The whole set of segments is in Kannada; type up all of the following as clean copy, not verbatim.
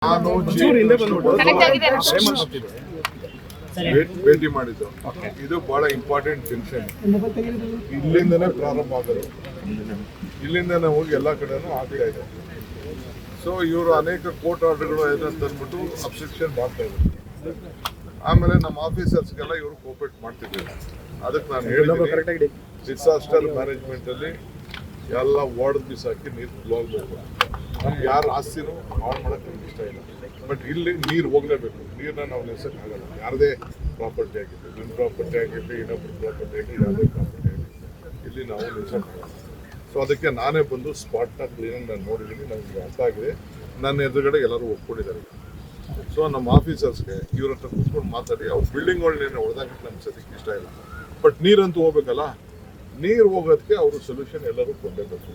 ನಾನು ಭೇಟಿ ಮಾಡಿದ್ದು ಇದು ಬಹಳ ಇಂಪಾರ್ಟೆಂಟ್ ಜಂಕ್ಷನ್. ಇಲ್ಲಿಂದನೇ ಪ್ರಾರಂಭ ಆಗೋದು, ಇಲ್ಲಿಂದನೇ ಹೋಗಿ ಎಲ್ಲ ಕಡೆನೂ ಆಗ್ತಾ ಇದೆ. ಸೊ ಇವರು ಅನೇಕ ಕೋರ್ಟ್ ಆರ್ಡರ್ಗಳು ಅಂತ ಅಂದ್ಬಿಟ್ಟು ಅಬ್ಸ್ಟ್ರಕ್ಷನ್ ಮಾಡ್ತಾ ಇದ್ದಾರೆ. ಆಮೇಲೆ ನಮ್ಮ ಆಫೀಸರ್ಸ್ಗೆಲ್ಲ ಇವರು ಕೋಪರೇಟ್ ಮಾಡ್ತಿದ್ದಾರೆ. ಅದಕ್ಕೆ ನಾನು ಹೇಳಿದ್ದೀನಿ, ಡಿಸಾಸ್ಟರ್ ಮ್ಯಾನೇಜ್ಮೆಂಟ್ ಅಲ್ಲಿ ಎಲ್ಲ ವಾರ್ಡ್ ಬಿಸಾಕಿ ನೀರು ಫ್ಲೋ ಆಗಬೇಕು. ನಮ್ಗೆ ಯಾರ ಆಸ್ತಿನೂ ಹಾಳು ಮಾಡೋಕ್ಕೆ ನಮ್ಗೆ ಇಷ್ಟ ಇಲ್ಲ. ಬಟ್ ಇಲ್ಲಿ ನೀರು ಹೋಗಲೇಬೇಕು. ನೀರನ್ನ ನಾವು ನಿಲ್ಸೋಕ್ಕಾಗಲ್ಲ. ಯಾರದೇ ಪ್ರಾಪರ್ಟಿ ಆಗಿತ್ತು, ನಿಮ್ಮ ಪ್ರಾಪರ್ಟಿ ಆಗಿರಲಿ, ಇನ್ನೊಬ್ಬರ ಪ್ರಾಪರ್ಟಿ ಆಗಲಿ, ಯಾವುದೇ ಪ್ರಾಪರ್ಟಿ ಆಗಲಿ, ಇಲ್ಲಿ ನಾವು ನಿಲ್ಸೋಕ್ಕಾಗಲ್ಲ. ಸೊ ಅದಕ್ಕೆ ನಾನೇ ಬಂದು ಸ್ಪಾಟ್ನ ಕ್ಲೀನಾಗಿ ನಾನು ನೋಡಿದ್ದೀನಿ. ನನಗೆ ಅರ್ಥ ಆಗಿದೆ. ನನ್ನ ಎದುರುಗಡೆ ಎಲ್ಲರೂ ಒಪ್ಕೊಂಡಿದ್ದಾರೆ. ಸೊ ನಮ್ಮ ಆಫೀಸರ್ಸ್ಗೆ ಇವ್ರ ಹತ್ರ ಕೂತ್ಕೊಂಡು ಮಾತಾಡಿ ಅವ್ರ ಬಿಲ್ಡಿಂಗ್ಗಳನ್ನೇನು ಹೊಡೆದಾಕಕ್ಕೆ ನಮ್ಗೆ ಸದ್ಯಕ್ಕೆ ಇಷ್ಟ ಇಲ್ಲ. ಬಟ್ ನೀರಂತೂ ಹೋಗ್ಬೇಕಲ್ಲ, ನೀರು ಹೋಗೋದಕ್ಕೆ ಅವರು ಸೊಲ್ಯೂಷನ್ ಎಲ್ಲರೂ ಕೊಡಲೇಬೇಕು.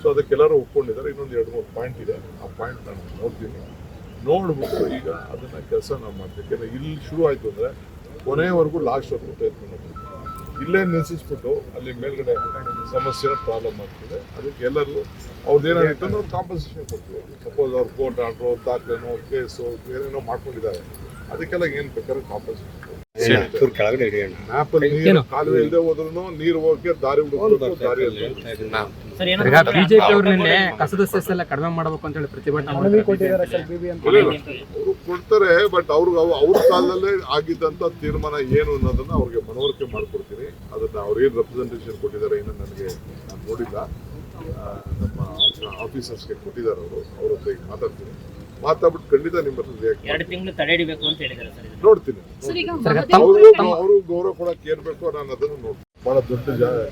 ಸೊ ಅದಕ್ಕೆಲ್ಲರೂ ಒಪ್ಕೊಂಡಿದ್ದಾರೆ. ಇನ್ನೊಂದು 2-3 ಪಾಯಿಂಟ್ ಇದೆ. ಆ ಪಾಯಿಂಟ್ ನಾನು ನೋಡ್ತೀನಿ. ನೋಡ್ಬಿಟ್ಟು ಈಗ ಅದನ್ನು ಕೆಲಸ ನಾವು ಮಾಡ್ತೀವಿ. ಯಾಕೆಂದರೆ ಇಲ್ಲಿ ಶುರು ಆಯಿತು ಅಂದರೆ ಕೊನೆಯವರೆಗೂ ಲಾಸ್ಟ್ವರೆಗೂ ಪ್ರಯತ್ನ ಮಾಡ್ತೀವಿ. ಇಲ್ಲೇ ನಿಲ್ಲಿಸ್ಬಿಟ್ಟು ಅಲ್ಲಿ ಮೇಲ್ಗಡೆ ಸಮಸ್ಯೆನ ಪ್ರಾಬ್ಲಮ್ ಆಗ್ತಿದೆ. ಅದಕ್ಕೆ ಎಲ್ಲರೂ ಅವ್ರದ್ದೇನಾಗಿತ್ತು ಅಂದ್ರೆ ಅವ್ರು ಕಾಂಪನ್ಸೇಷನ್ ಕೊಡ್ತೀವಿ. ಸಪೋಸ್ ಅವ್ರು ಕೋರ್ಟ್ ಆರ್ಡ್ರು, ದಾಖಲೆನೋ, ಕೇಸು ಏನೇನೋ ಮಾಡ್ಕೊಂಡಿದ್ದಾರೆ, ಅದಕ್ಕೆಲ್ಲ ಏನು ಬೇಕಾದ್ರೆ ಕಾಂಪನ್ಸೇಷನ್ ಕಾಲುವೆ ಇಲ್ಲದೆ ಹೋದ್ರೂ ನೀರು ಹೋಗಕ್ಕೆ ದಾರಿ ದಾರಿಯಲ್ಲಿ ಬಿಜೆಪಿ ಅವರು ನಿನ್ನೆ ಕಸದ ಸೆಸ್ ಎಲ್ಲ ಕಡಿಮೆ ಮಾಡಬೇಕು ಅಂತ ಹೇಳಿ ಪ್ರತಿಭಟನೆ ಅವರು ಕೊಡ್ತಾರೆ. ಬಟ್ ಅವ್ರ ಕಾಲದಲ್ಲೇ ಆಗಿದ್ದಂತ ತೀರ್ಮಾನ ಏನು ಅನ್ನೋದನ್ನ ಅವ್ರಿಗೆ ಮನವರಿಕೆ ಮಾಡ್ಕೊಡ್ತೀನಿ. ಅದನ್ನ ಅವ್ರೇನು ರೆಪ್ರೆಸೆಂಟೇಷನ್ ಕೊಟ್ಟಿದ್ದಾರೆ ಇನ್ನು ನನಗೆ ನಾನು ನೋಡಿಲ್ಲ. ನಮ್ಮ ಆಫೀಸರ್ಸ್ಗೆ ಕೊಟ್ಟಿದ್ದಾರೆ ಅವರು. ಅವ್ರ ಹತ್ರ ಈಗ ಮಾತಾಡ್ಬಿಟ್ಟು ಖಂಡಿತ ನಿಮ್ಮ ಹತ್ರ 2 ತಿಂಗಳು ತಡೆ ಹಿಡಿಬೇಕು ಅಂತ ಹೇಳಿದ್ದಾರೆ ಸರ್. ನೋಡ್ತೀನಿ. ಅವರು ಗೌರವ ಕೊಡಕ್ಕೆ ಏನ್ ಬೇಕೋ ನಾನು ಅದನ್ನು ನೋಡ್ತೀನಿ. ಬಹಳ ದೊಡ್ಡ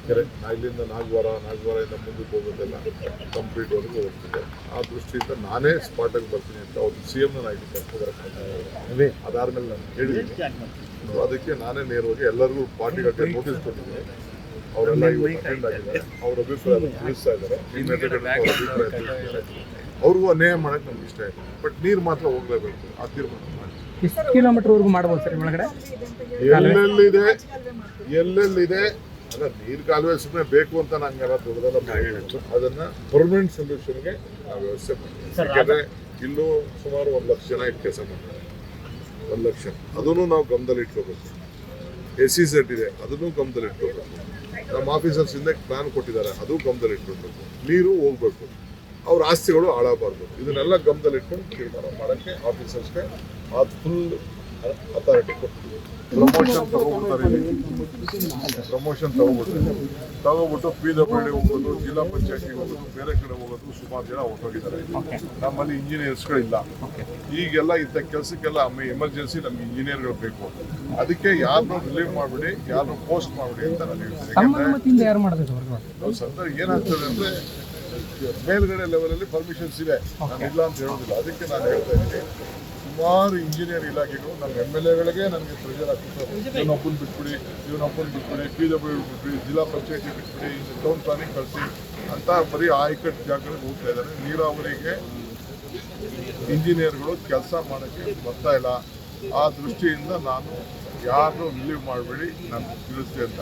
ಕೆರೆ. ಇಲ್ಲಿಂದ ನಾಗವಾರದಿಂದ ಮುಂದಕ್ಕೆ ಹೋಗೋದೆಲ್ಲ ಕಂಪ್ಲೀಟ್ ವರೆಗೂ ಹೋಗ್ತಿದೆ. ಆ ದೃಷ್ಟಿಯಿಂದ ನಾನೇ ಸ್ಪಾಟಾಗಿ ಬರ್ತೀನಿ ಅಂತ ಅವ್ರು CM ನಾನು ಕರ್ಕೊಂಡ್ಬರಕ್ಕೆ ಅದಾದ್ಮೇಲೆ ನಾನು ಹೇಳಿದ್ದೀನಿ. ಅದಕ್ಕೆ ನಾನೇ ನೇರವಾಗಿ ಎಲ್ಲರಿಗೂ ಪಾರ್ಟಿಗಳಿಗೆ ನೋಟಿಸ್ ಕೊಟ್ಟಿದ್ದೀನಿ. ಅವರೆಲ್ಲ ಅಟೆಂಡ್ ಆಗಿದ್ದಾರೆ. ಅವ್ರ ಅಭಿಪ್ರಾಯ ತಿಳಿಸ್ತಾ ಇದ್ದಾರೆ. ಅವ್ರಿಗೂ ಅನ್ಯಾಯ ಮಾಡಕ್ಕೆ ನಮ್ಗೆ ಇಷ್ಟ ಇಲ್ಲ. ಬಟ್ ನೀರು ಮಾತ್ರ ಹೋಗ್ಲೇಬೇಕು. ಆ ತೀರ್ಮಾನ ಮಾಡಿ. ಎಷ್ಟು ಕಿಲೋಮೀಟರ್ ವರೆಗೂ ಮಾಡ್ಬೋದು ಸರ್ ಒಳಗಡೆ? ಎಲ್ಲೆಲ್ಲಿದೆ ಅಲ್ಲ, ನೀರು ಕಾಲುವೆ ಸುಮ್ಮನೆ ಬೇಕು ಅಂತ ನಂಗೆಲ್ಲ ದೊಡ್ಡದೆಲ್ಲ ಮಾಡಿತ್ತು. ಅದನ್ನ ಪರ್ಮನೆಂಟ್ ಸೊಲ್ಯೂಷನ್ಗೆ ನಾವು ವ್ಯವಸ್ಥೆ ಮಾಡ್ತೀವಿ. ಯಾಕಂದ್ರೆ ಇಲ್ಲೂ ಸುಮಾರು 1 ಲಕ್ಷ ಜನ ಇಟ್ಟು ಕೆಲಸ ಮಾಡ್ತಾರೆ. 1 ಲಕ್ಷ ಅದನ್ನು ನಾವು ಗಮನದಲ್ಲಿ ಇಟ್ಕೋಬೇಕು. SEZ ಇದೆ, ಅದನ್ನು ಗಮನದಲ್ಲಿ ಇಟ್ಕೋಬೇಕು. ನಮ್ಮ ಆಫೀಸರ್ಸ್ ಇಂದ ಪ್ಲಾನ್ ಕೊಟ್ಟಿದ್ದಾರೆ, ಅದು ಗಮನದಲ್ಲಿ ಇಟ್ಕೊಳ್ಬೇಕು. ನೀರು ಹೋಗ್ಬೇಕು, ಅವ್ರ ಆಸ್ತಿಗಳು ಹಾಳಾಗಬಾರ್ದು. ಇದನ್ನೆಲ್ಲ ಗಮನದಲ್ಲಿ ಇಟ್ಕೊಂಡು ತೀರ್ಮಾನ ಮಾಡೋಕ್ಕೆ ಆಫೀಸರ್ಸ್ಗೆ ಅದು ಫುಲ್ ಅಥಾರಿಟಿ ಕೊಡ್ತೀವಿ. ಪ್ರಮೋಷನ್ ತಗೋಬಿಟ್ಟು PWD ಹೋಗೋದು, ಜಿಲ್ಲಾ ಪಂಚಾಯತಿಗೆ ಹೋಗೋದು, ಬೇರೆ ಕಡೆ ಹೋಗೋದು, ಸುಮಾರು ಜನ ಹೊರಟೋಗಿದ್ದಾರೆ. ನಮ್ಮಲ್ಲಿ ಇಂಜಿನಿಯರ್ಸ್ಗಳಿಲ್ಲ. ಈಗೆಲ್ಲ ಇಂಥ ಕೆಲಸಕ್ಕೆಲ್ಲ ಎಮರ್ಜೆನ್ಸಿ ನಮ್ಗೆ ಇಂಜಿನಿಯರ್ಗಳು ಬೇಕು. ಅದಕ್ಕೆ ಯಾರನ್ನೂ ರಿಲೀವ್ ಮಾಡಿಬಿಡಿ, ಯಾರನ್ನೂ ಪೋಸ್ಟ್ ಮಾಡಿಬಿಡಿ ಅಂತ ನಾನು ಹೇಳ್ತೀನಿ. ಸರ್ಕಾರ ಏನಾಗ್ತದೆ ಅಂದರೆ ಮೇಲ್ಗಡೆ ಲೆವೆಲಲ್ಲಿ ಪರ್ಮಿಷನ್ಸ್ ಇದೆ, ನಾನು ಇಲ್ಲ ಅಂತ ಹೇಳೋದಿಲ್ಲ. ಅದಕ್ಕೆ ನಾನು ಹೇಳ್ತಾ ಇದ್ದೀನಿ, ಸುಮಾರು ಇಂಜಿನಿಯರ್ ಇಲಾಖೆಗಳು ನಮ್ಮ MLAಗಳಿಗೆ ನನಗೆ ಪ್ರೆಷರ್ ಆಗ್ತಿರ್ತಾರೆ. ಇವನೊಬ್ಬನ ಬಿಟ್ಬಿಡಿ, PWD ಬಿಟ್ಬಿಡಿ, ಜಿಲ್ಲಾ ಪಂಚಾಯತಿ ಬಿಟ್ಬಿಡಿ, ಟೌನ್ ಪ್ಲಾನಿಂಗ್ ಕಳಿಸಿ ಅಂತ ಬರೀ ಆಯ್ಕಟ್ಟು ಜಾಗಗಳಿಗೆ ಹೋಗ್ತಾ ಇದ್ದಾರೆ. ನೀರಾವರಿಗೆ ಇಂಜಿನಿಯರ್ಗಳು ಕೆಲಸ ಮಾಡೋಕ್ಕೆ ಬರ್ತಾ ಇಲ್ಲ. ಆ ದೃಷ್ಟಿಯಿಂದ ನಾನು ಯಾರನ್ನೂ ರಿಲೀವ್ ಮಾಡಬೇಡಿ, ನಾನು ತಿಳಿಸ್ತೆ ಅಂತ